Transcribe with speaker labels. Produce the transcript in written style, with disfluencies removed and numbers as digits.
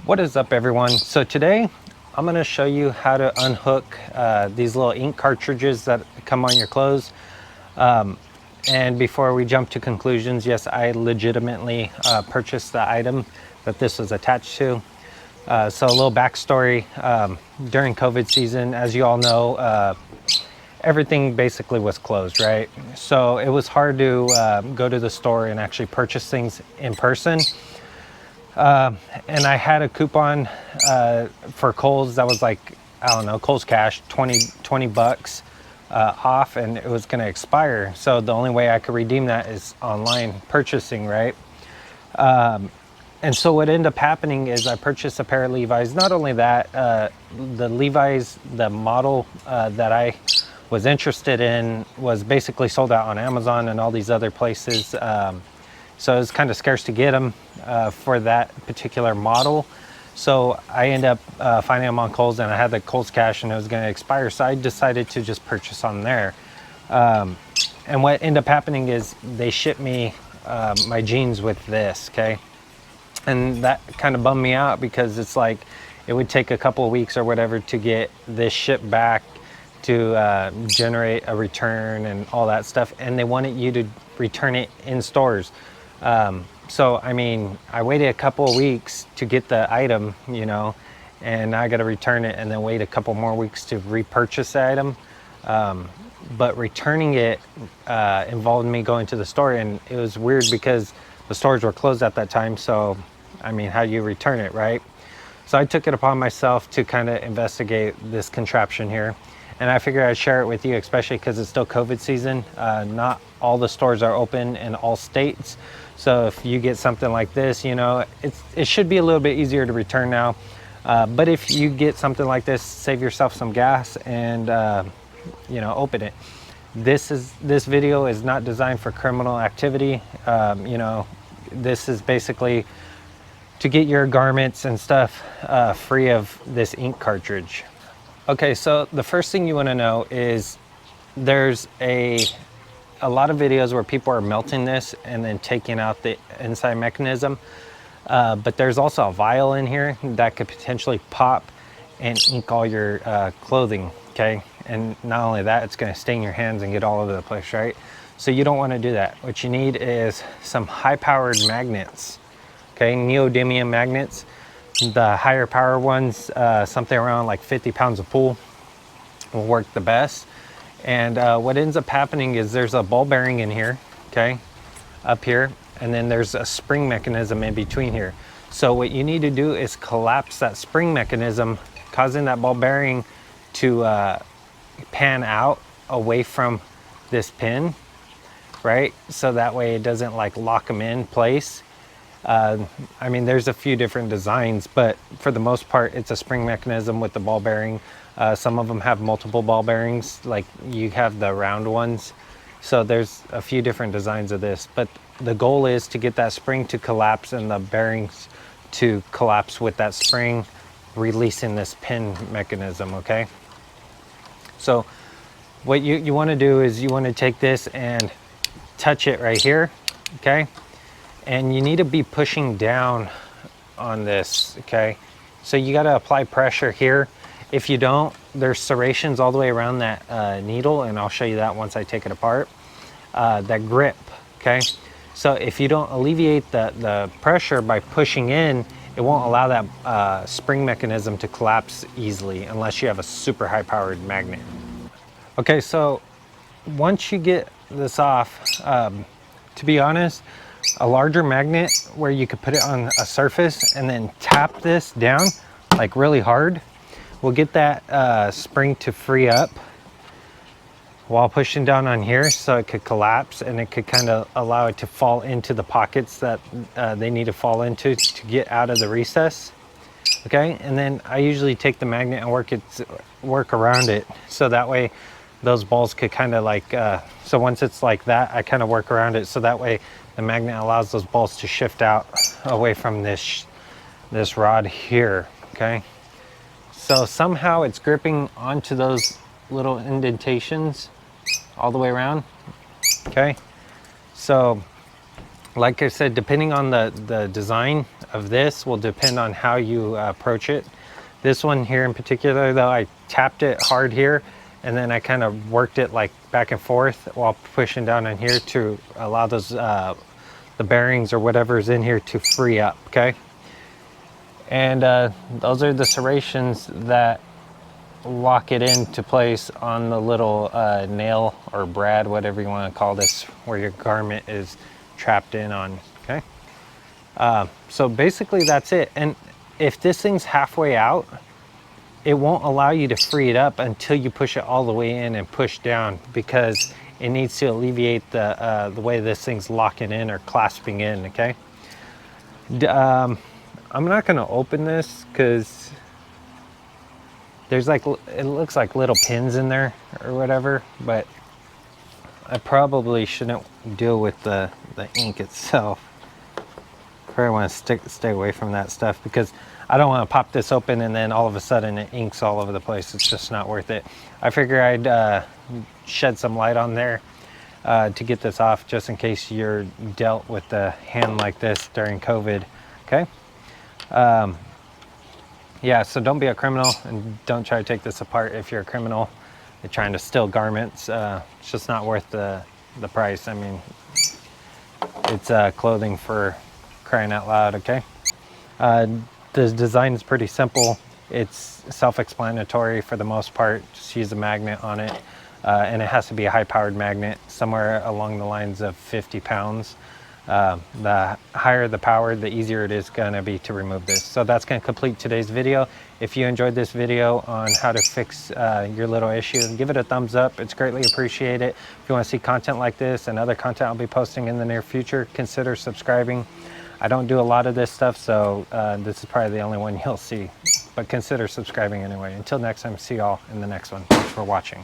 Speaker 1: What is up, everyone? So today I'm going to show you how to unhook these little ink cartridges that come on your clothes. And before we jump to conclusions, yes, I legitimately purchased the item that this was attached to. So a little backstory, during COVID season, as you all know, everything basically was closed, right? So it was hard to go to the store and actually purchase things in person. And I had a coupon for Kohl's that was like, I don't know, Kohl's Cash, 20 bucks off, and it was going to expire. So the only way I could redeem that is online purchasing, right? And so what ended up happening is I purchased a pair of Levi's. Not only that, the Levi's, the model that I was interested in was basically sold out on Amazon and all these other places. So it was kind of scarce to get them for that particular model. So I ended up finding them on Kohl's, and I had the Kohl's Cash and it was going to expire. So I decided to just purchase on there. And what ended up happening is they shipped me my jeans with this, okay? And that kind of bummed me out because it's like it would take a couple of weeks or whatever to get this shipped back to generate a return and all that stuff. And they wanted you to return it in stores. So, I mean, I waited a couple of weeks to get the item, you know, and I got to return it and then wait a couple more weeks to repurchase the item. But returning it involved me going to the store, and it was weird because the stores were closed at that time. So, I mean, how do you return it, right? So I took it upon myself to kind of investigate this contraption here. And I figured I'd share it with you, especially because it's still COVID season. Not all the stores are open in all states. So if you get something like this, you know, it should be a little bit easier to return now. But if you get something like this, save yourself some gas and, you know, open it. This video is not designed for criminal activity. You know, this is basically to get your garments and stuff free of this ink cartridge. Okay, so the first thing you want to know is there's a lot of videos where people are melting this and then taking out the inside mechanism. But there's also a vial in here that could potentially pop and ink all your clothing, okay? And not only that, it's going to stain your hands and get all over the place, right? So you don't want to do that. What you need is some high-powered magnets, okay? Neodymium magnets. The higher power ones, something around like 50 pounds of pull, will work the best. And what ends up happening is there's a ball bearing in here, okay, up here, and then there's a spring mechanism in between here. So what you need to do is collapse that spring mechanism, causing that ball bearing to pan out away from this pin, right? So that way it doesn't like lock them in place. I mean, there's a few different designs, but for the most part, it's a spring mechanism with the ball bearing. Some of them have multiple ball bearings, like you have the round ones. So there's a few different designs of this, but the goal is to get that spring to collapse and the bearings to collapse with that spring, releasing this pin mechanism, okay? So what you want to do is you want to take this and touch it right here, okay? And you need to be pushing down on this, okay? So you got to apply pressure here. If you don't, there's serrations all the way around that needle, and I'll show you that once I take it apart. That grip, okay? So if you don't alleviate the pressure by pushing in, it won't allow that spring mechanism to collapse easily unless you have a super high-powered magnet. Okay, so once you get this off, to be honest, a larger magnet where you could put it on a surface and then tap this down like really hard will get that spring to free up while pushing down on here, so it could collapse and it could kind of allow it to fall into the pockets that they need to fall into to get out of the recess, okay? And then I usually take the magnet and work around it, so that way those balls could kind of like so once it's like that, I kind of work around it so that way the magnet allows those balls to shift out away from this rod here, okay? So somehow it's gripping onto those little indentations all the way around, okay? So like I said, depending on the design, of this will depend on how you approach it. This one here in particular though, I tapped it hard here and then I kind of worked it like back and forth while pushing down on here to allow those the bearings or whatever's in here to free up, okay? And those are the serrations that lock it into place on the little nail or brad, whatever you want to call this, where your garment is trapped in on, okay? So basically that's it. And if this thing's halfway out, it won't allow you to free it up until you push it all the way in and push down, because it needs to alleviate the way this thing's locking in or clasping in, okay? I'm not gonna open this because there's like, it looks like little pins in there or whatever, but I probably shouldn't deal with the ink itself. Probably want to stay away from that stuff, because I don't want to pop this open and then all of a sudden it inks all over the place. It's just not worth it. I figure I'd shed some light on there to get this off, just in case you're dealt with a hand like this during COVID, okay? Yeah, so don't be a criminal and don't try to take this apart if you're a criminal. You're trying to steal garments. It's just not worth the price. I mean, it's clothing, for crying out loud, okay? The design is pretty simple. It's self-explanatory for the most part. Just use a magnet on it. And it has to be a high-powered magnet, somewhere along the lines of 50 pounds. The higher the power, the easier it is going to be to remove this. So that's going to complete today's video. If you enjoyed this video on how to fix your little issue, give it a thumbs up. It's greatly appreciated. If you want to see content like this and other content I'll be posting in the near future, consider subscribing. I don't do a lot of this stuff, so this is probably the only one you'll see, but consider subscribing anyway. Until next time, see y'all in the next one. Thanks for watching.